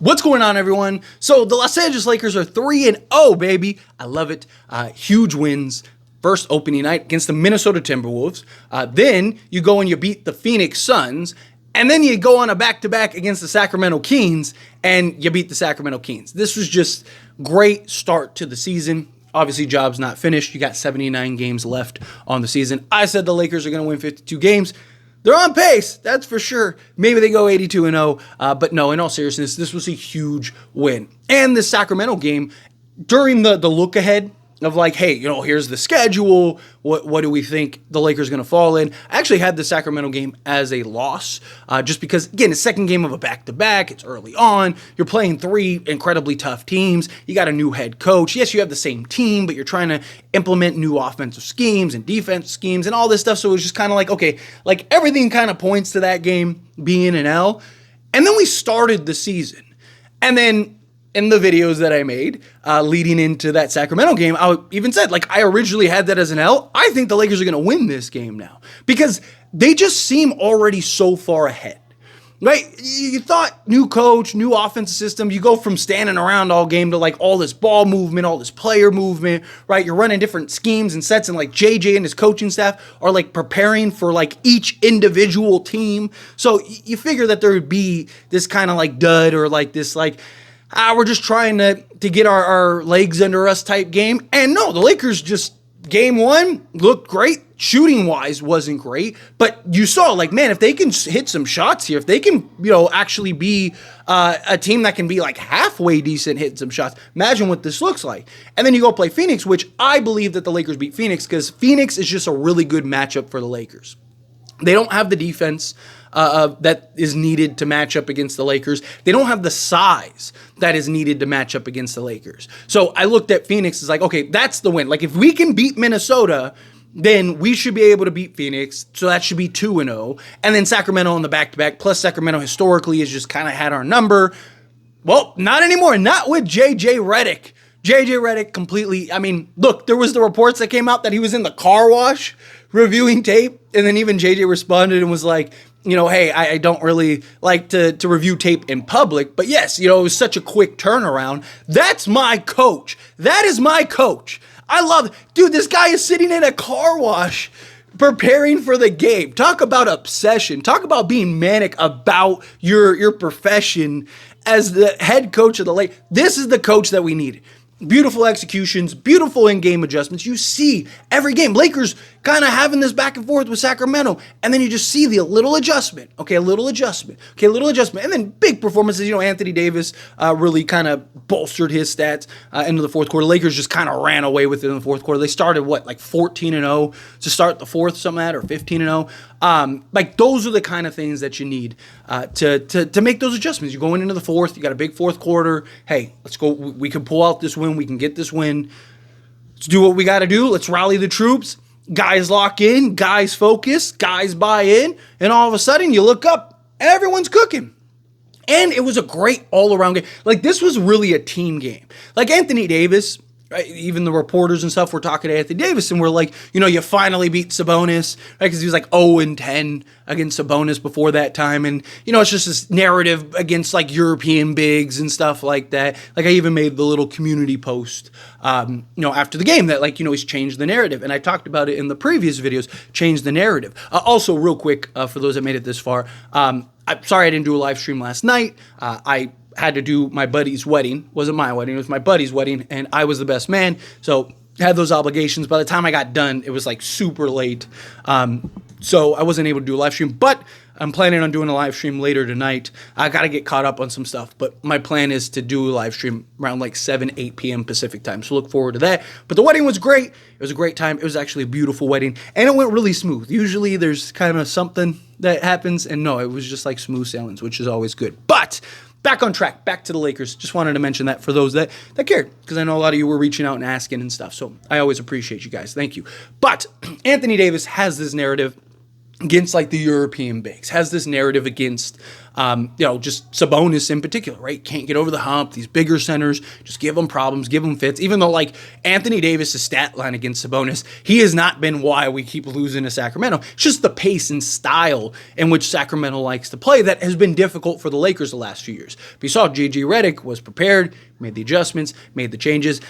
What's going on, everyone? So the Los Angeles Lakers are 3-0, baby. I love it. Huge wins. First opening night against the Minnesota Timberwolves. Then you go and you beat the Phoenix Suns. And then you go on a back-to-back against the Sacramento Kings, and you beat the Sacramento Kings. This was just great start to the season. Obviously, job's not finished. You got 79 games left on the season. I said the Lakers are going to win 52 games. They're on pace, that's for sure. Maybe they go 82-0, but no, in all seriousness, this was a huge win. And the Sacramento game, during the look ahead of like, hey, here's the schedule, what do we think the Lakers are going to fall in? I actually had the Sacramento game as a loss, just because, again, the second game of a back-to-back, it's early on, you're playing three incredibly tough teams, you got a new head coach, yes, you have the same team, but you're trying to implement new offensive schemes and defense schemes and all this stuff, so it was just kind of like, okay, like everything kind of points to that game being an L, and then we started the season, and then in the videos that I made leading into that Sacramento game, I even said, like, I originally had that as an L. I think the Lakers are going to win this game now because they just seem already so far ahead, right? You thought new coach, new offensive system, you go from standing around all game to like all this ball movement, all this player movement, right? You're running different schemes and sets, and like JJ and his coaching staff are like preparing for like each individual team. So you figure that there would be this kind of like dud or like this like, we're just trying to get our legs under us type game. And no, the Lakers just, game one, looked great. Shooting-wise wasn't great. But you saw, like, man, if they can hit some shots here, if they can, actually be a team that can be, like, halfway decent hitting some shots, imagine what this looks like. And then you go play Phoenix, which I believe that the Lakers beat Phoenix because Phoenix is just a really good matchup for the Lakers. They don't have the defense that is needed to match up against the Lakers. They don't have the size that is needed to match up against the Lakers. So I looked at Phoenix as like, okay, that's the win. Like if we can beat Minnesota, then we should be able to beat Phoenix. So that should be 2-0. And then Sacramento on the back-to-back. Plus Sacramento historically has just kind of had our number. Well, not anymore. Not with JJ Redick. JJ Redick completely, look, there was the reports that came out that he was in the car wash reviewing tape, and then even JJ responded and was like, hey, I don't really like to review tape in public, but yes, it was such a quick turnaround. That's my coach. That is my coach. I love it. Dude, this guy is sitting in a car wash preparing for the game. Talk about obsession. Talk about being manic about your profession as the head coach of the Lakers. This is the coach that we need. Beautiful executions, beautiful in-game adjustments. You see every game. Lakers kind of having this back and forth with Sacramento, and then you just see the little adjustment. Okay, a little adjustment. Okay, a little adjustment. And then big performances. Anthony Davis really kind of bolstered his stats into the fourth quarter. Lakers just kind of ran away with it in the fourth quarter. They started, 14-0 to start the fourth, something like that, or 15-0. Like, those are the kind of things that you need to make those adjustments. You're going into the fourth. You got a big fourth quarter. Hey, let's go. We can pull out this win. We can get this win. Let's do what we got to do. Let's rally the troops. Guys lock in. Guys focus. Guys buy in. And all of a sudden, you look up, and everyone's cooking. And it was a great all-around game. Like, this was really a team game. Like, Anthony Davis, right, even the reporters and stuff were talking to Anthony Davis, and we're like, you finally beat Sabonis, right? Because he was like 0-10 against Sabonis before that time, and it's just this narrative against like European bigs and stuff like that. Like I even made the little community post, after the game that he's changed the narrative, and I talked about it in the previous videos. Changed the narrative. Also, real quick, for those that made it this far, I'm sorry I didn't do a live stream last night. I had to do my buddy's wedding. It wasn't my wedding, it was my buddy's wedding, and I was the best man, so had those obligations. By the time I got done, it was like super late, so I wasn't able to do a live stream, but I'm planning on doing a live stream later tonight. I got to get caught up on some stuff, but my plan is to do a live stream around like 8 p.m. Pacific time, so look forward to that. But the wedding was great. It was a great time. It was actually a beautiful wedding, and it went really smooth. Usually there's kind of something that happens, and no, it was just like smooth sailings, which is always good. But back on track, back to the Lakers. Just wanted to mention that for those that cared, because I know a lot of you were reaching out and asking and stuff, so I always appreciate you guys. Thank you. But Anthony Davis has this narrative against like the European bigs, has this narrative against, just Sabonis in particular, right? Can't get over the hump. These bigger centers, just give them problems, give them fits. Even though like Anthony Davis' stat line against Sabonis, he has not been why we keep losing to Sacramento. It's just the pace and style in which Sacramento likes to play that has been difficult for the Lakers the last few years. But you saw Redick was prepared, made the adjustments, made the changes.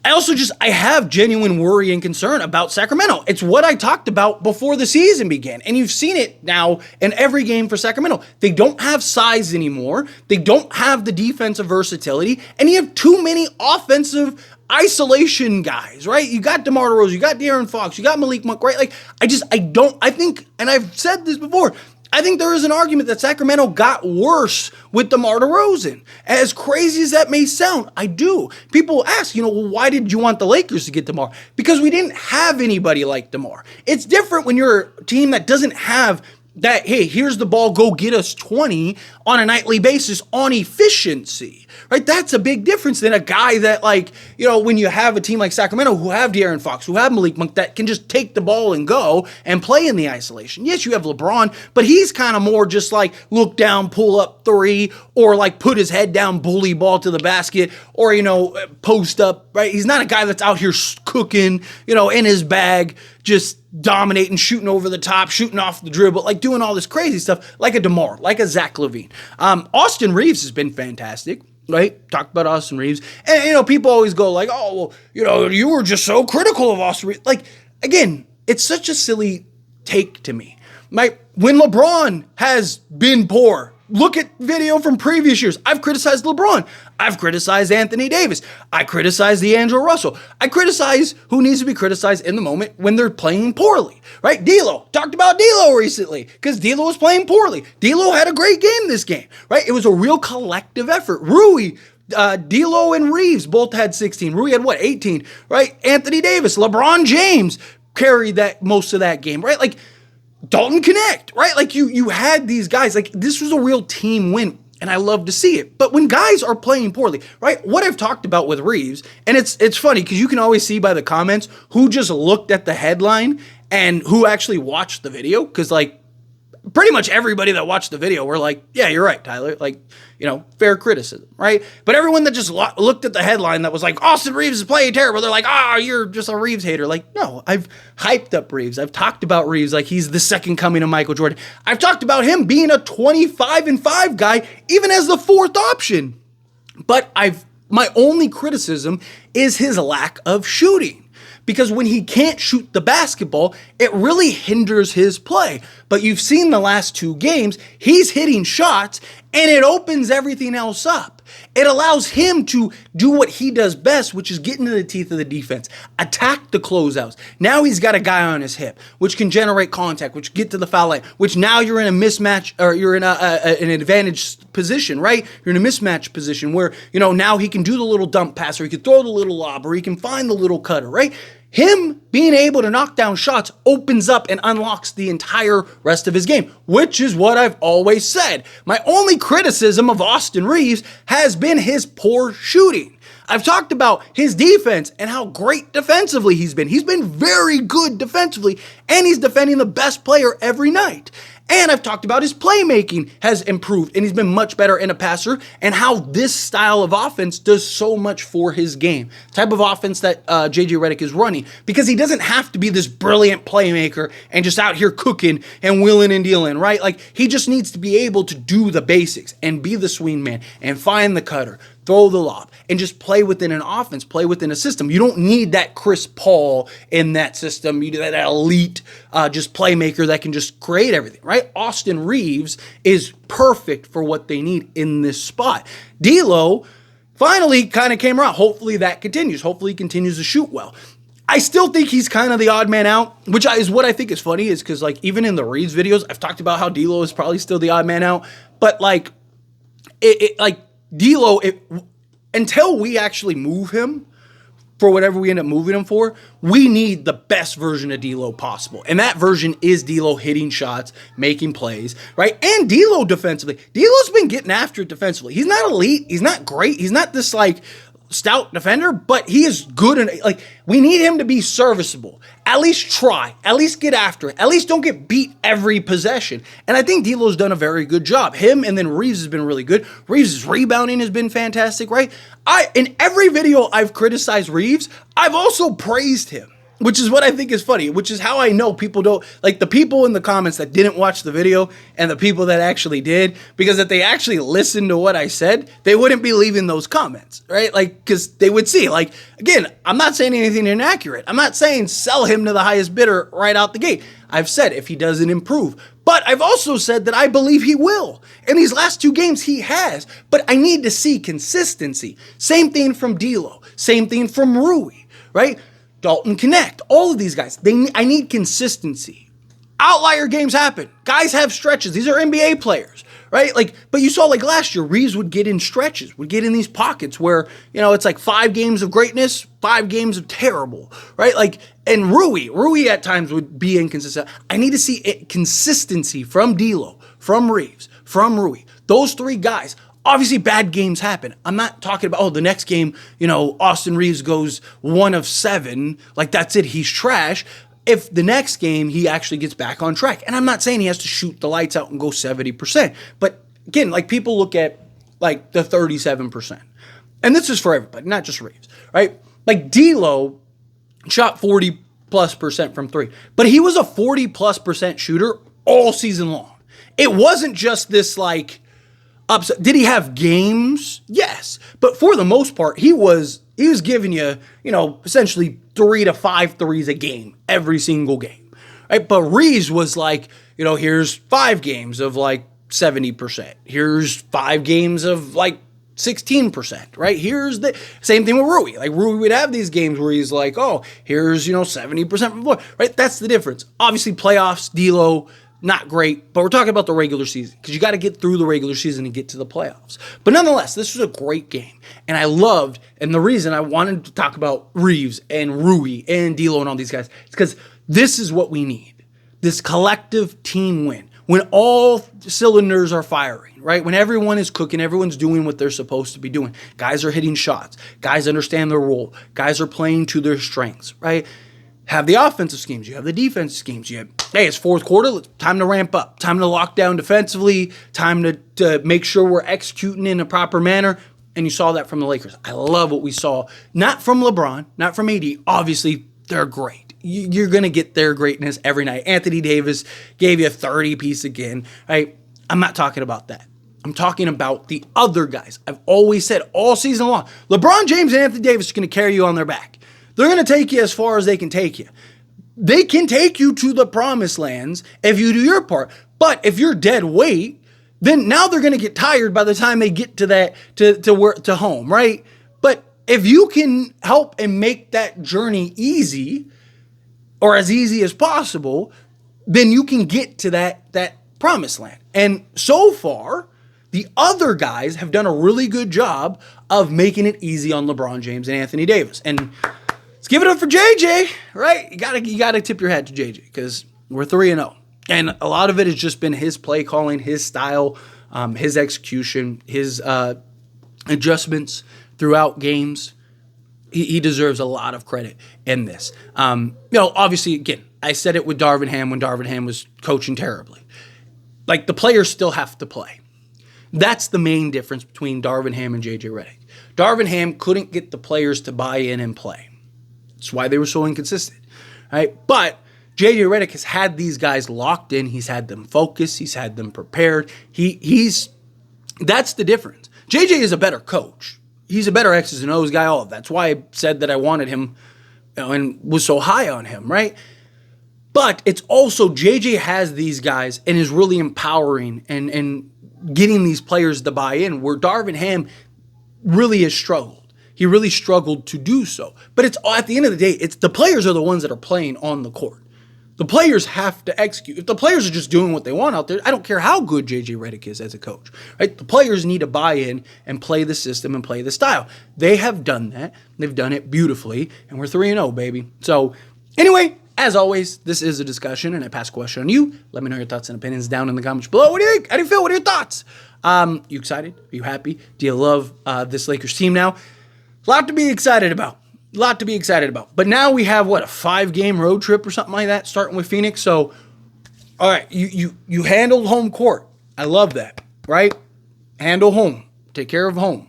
I have genuine worry and concern about Sacramento. It's what I talked about before the season began. And you've seen it now in every game for Sacramento. They don't have size anymore. They don't have the defensive versatility. And you have too many offensive isolation guys, right? You got DeMar DeRozan, you got De'Aaron Fox, you got Malik Monk, right? Like, I think, and I've said this before, I think there is an argument that Sacramento got worse with DeMar DeRozan. As crazy as that may sound, I do. People ask, well, why did you want the Lakers to get DeMar? Because we didn't have anybody like DeMar. It's different when you're a team that doesn't have that, hey, here's the ball, go get us 20 on a nightly basis on efficiency, right? That's a big difference than a guy that, when you have a team like Sacramento who have De'Aaron Fox, who have Malik Monk, that can just take the ball and go and play in the isolation. Yes, you have LeBron, but he's kind of more just like look down, pull up three, or like put his head down, bully ball to the basket, or, post up, right? He's not a guy that's out here cooking, in his bag, just dominating, shooting over the top, shooting off the dribble, like doing all this crazy stuff, like a DeMar, like a Zach LaVine. Austin Reeves has been fantastic, right? Talked about Austin Reeves. And, people always go like, oh, well, you were just so critical of Austin Reeves. Like, again, it's such a silly take to me. Like, when LeBron has been poor, look at video from previous years. I've criticized LeBron. I've criticized Anthony Davis. I criticize D'Angelo Russell. I criticize who needs to be criticized in the moment when they're playing poorly, right? D'Lo. Talked about D'Lo recently because D'Lo was playing poorly. D'Lo had a great game this game, right? It was a real collective effort. Rui, D'Lo and Reeves both had 16. Rui had 18, right? Anthony Davis, LeBron James carried that most of that game, right? Like, Dalton Connect, right? Like you had these guys, like this was a real team win, and I love to see it. But when guys are playing poorly, right? What I've talked about with Reeves, and it's funny because you can always see by the comments who just looked at the headline and who actually watched the video. Because pretty much everybody that watched the video were like, yeah, you're right, Tyler. Like, fair criticism, right? But everyone that just looked at the headline that was like, Austin Reeves is playing terrible, they're like, you're just a Reeves hater. Like, no, I've hyped up Reeves. I've talked about Reeves like he's the second coming of Michael Jordan. I've talked about him being a 25-5 guy, even as the fourth option. But my only criticism is his lack of shooting. Because when he can't shoot the basketball, it really hinders his play. But you've seen the last two games, he's hitting shots, and it opens everything else up. It allows him to do what he does best, which is get into the teeth of the defense, attack the closeouts. Now he's got a guy on his hip, which can generate contact, which get to the foul line, which now you're in a mismatch, or you're in an advantage position, right? You're in a mismatch position where, now he can do the little dump pass, or he can throw the little lob, or he can find the little cutter, right? Him being able to knock down shots opens up and unlocks the entire rest of his game, which is what I've always said. My only criticism of Austin Reeves has been his poor shooting. I've talked about his defense and how great defensively he's been. He's been very good defensively, and he's defending the best player every night. And I've talked about his playmaking has improved, and he's been much better in a passer, and how this style of offense does so much for his game. Type of offense that J.J. Redick is running, because he doesn't have to be this brilliant playmaker and just out here cooking and wheeling and dealing, right? Like, he just needs to be able to do the basics and be the swing man and find the cutter, throw the lob, and just play within an offense, play within a system. You don't need that Chris Paul in that system. You need that elite just playmaker that can just create everything, right? Austin Reeves is perfect for what they need in this spot. D'Lo finally kind of came around. Hopefully that continues. Hopefully he continues to shoot well. I still think he's kind of the odd man out, which is what I think is funny, is because even in the Reeves videos, I've talked about how D'Lo is probably still the odd man out, but D'Lo, until we actually move him for whatever we end up moving him for, we need the best version of D'Lo possible. And that version is D'Lo hitting shots, making plays, right? And D'Lo defensively. D'Lo's been getting after it defensively. He's not elite. He's not great. He's not this stout defender, but he is good. And like, we need him to be serviceable. At least try. At least get after it. At least don't get beat every possession. And I think DLo's done a very good job. Him and then Reeves has been really good. Reeves' rebounding has been fantastic, right? In every video I've criticized Reeves, I've also praised him, which is what I think is funny, which is how I know people don't, like the people in the comments that didn't watch the video and the people that actually did, because if they actually listened to what I said, they wouldn't be leaving those comments, right? Like, because they would see, like, again, I'm not saying anything inaccurate. I'm not saying sell him to the highest bidder right out the gate. I've said if he doesn't improve, but I've also said that I believe he will. In these last 2 games, he has, but I need to see consistency. Same thing from DLo, same thing from Rui, right? Dalton Connect, all of these guys, I need consistency. Outlier games happen. Guys have stretches. These are NBA players, right? Like, but you saw like last year, Reeves would get in stretches, would get in these pockets where, you know, it's like 5 games of greatness, 5 games of terrible, right? Like, and Rui at times would be inconsistent. I need to see consistency from DLo, from Reeves, from Rui. Those 3 guys. Obviously, bad games happen. I'm not talking about, oh, the next game, you know, Austin Reeves goes 1 of 7. Like, that's it. He's trash. If the next game, he actually gets back on track. And I'm not saying he has to shoot the lights out and go 70%. But, again, like, people look at, like, the 37%. And this is for everybody, not just Reeves, right? Like, DLo shot 40+% from 3. But he was a 40+% shooter all season long. It wasn't just this, like, upset. Did he have games? Yes. But for the most part, he was giving you, you know, essentially 3 to 5 threes a game, every single game. Right? But Reeves was like, you know, here's 5 games of like 70%. Here's 5 games of like 16%, right? Here's the same thing with Rui. Like Rui would have these games where he's like, oh, here's, you know, 70% from the floor, right? That's the difference. Obviously, playoffs, DLo, not great, but we're talking about the regular season because you got to get through the regular season and get to the playoffs. But nonetheless, this was a great game, and I loved, and the reason I wanted to talk about Reeves and Rui and DLo and all these guys is because this is what we need, this collective team win. When all cylinders are firing, right? When everyone is cooking, everyone's doing what they're supposed to be doing. Guys are hitting shots. Guys understand their role. Guys are playing to their strengths, right? Have the offensive schemes. You have the defensive schemes. You have, hey, it's 4th quarter. Time to ramp up. Time to lock down defensively. Time to make sure we're executing in a proper manner. And you saw that from the Lakers. I love what we saw. Not from LeBron, not from AD. Obviously, they're great. You're going to get their greatness every night. Anthony Davis gave you a 30-piece again. Right? I'm not talking about that. I'm talking about the other guys. I've always said all season long, LeBron James and Anthony Davis are going to carry you on their back. They're going to take you as far as they can take you. They can take you to the promised lands if you do your part. But if you're dead weight, then now they're going to get tired by the time they get to that to home, right? But if you can help and make that journey easy or as easy as possible, then you can get to that promised land. And so far, the other guys have done a really good job of making it easy on LeBron James and Anthony Davis. And let's give it up for JJ, right? You gotta tip your hat to JJ because we're 3-0. And a lot of it has just been his play calling, his style, his execution, his adjustments throughout games. He deserves a lot of credit in this. Obviously, again, I said it with Darvin Ham when Darvin Ham was coaching terribly. Like, the players still have to play. That's the main difference between Darvin Ham and JJ Redick. Darvin Ham couldn't get the players to buy in and play. That's why they were so inconsistent, right? But JJ Redick has had these guys locked in. He's had them focused. He's had them prepared. That's the difference. JJ is a better coach. He's a better X's and O's guy. All of that's why I said that I wanted him, and was so high on him, right? But it's also JJ has these guys and is really empowering and getting these players to buy in, where Darvin Ham really has struggled. He really struggled to do so. But it's at the end of the day, it's the players are the ones that are playing on the court. The players have to execute. If the players are just doing what they want out there, I don't care how good JJ Redick is as a coach, right? The players need to buy in and play the system and play the style. They have done that. They've done it beautifully, and we're 3-0, baby. So anyway, as always, this is a discussion, and I pass a question on you. Let me know your thoughts and opinions down in the comments below. What do you think? How do you feel? What are your thoughts? You excited? Are you happy? Do you love this Lakers team now? A lot to be excited about. A lot to be excited about. But now we have, what, a 5-game road trip or something like that, starting with Phoenix. So, all right, you handled home court. I love that, right? Handle home. Take care of home.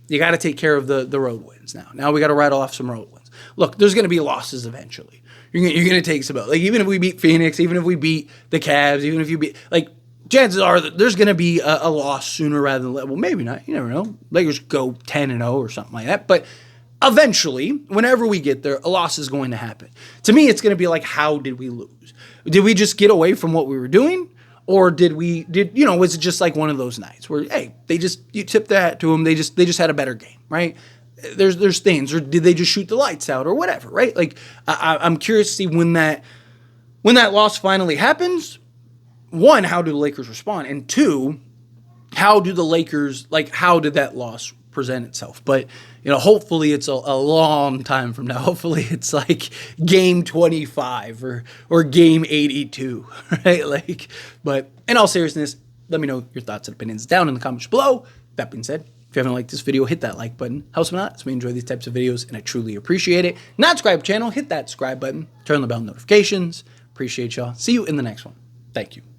You got to take care of the road wins now. Now we got to rattle off some road wins. Look, there's going to be losses eventually. You're going to take some out. Like, even if we beat Phoenix, even if we beat the Cavs, even if you beat, like, chances are that there's going to be a loss sooner rather than later. Well, maybe not. You never know. Lakers go 10-0 or something like that. But eventually, whenever we get there, a loss is going to happen. To me, it's going to be like, how did we lose? Did we just get away from what we were doing? Or was it just like one of those nights where, hey, you tipped the hat to them, they just had a better game, right? There's things, or did they just shoot the lights out or whatever, right? Like, I'm curious to see when that loss finally happens. One, how do the Lakers respond? And two, how did that loss present itself? But, hopefully it's a long time from now. Hopefully it's like game 25 or game 82, right? Like, but in all seriousness, let me know your thoughts and opinions down in the comments below. That being said, if you haven't liked this video, hit that like button. Helps me out. It's me enjoy these types of videos, and I truly appreciate it. Not subscribe to the channel, hit that subscribe button, turn on the bell notifications. Appreciate y'all. See you in the next one. Thank you.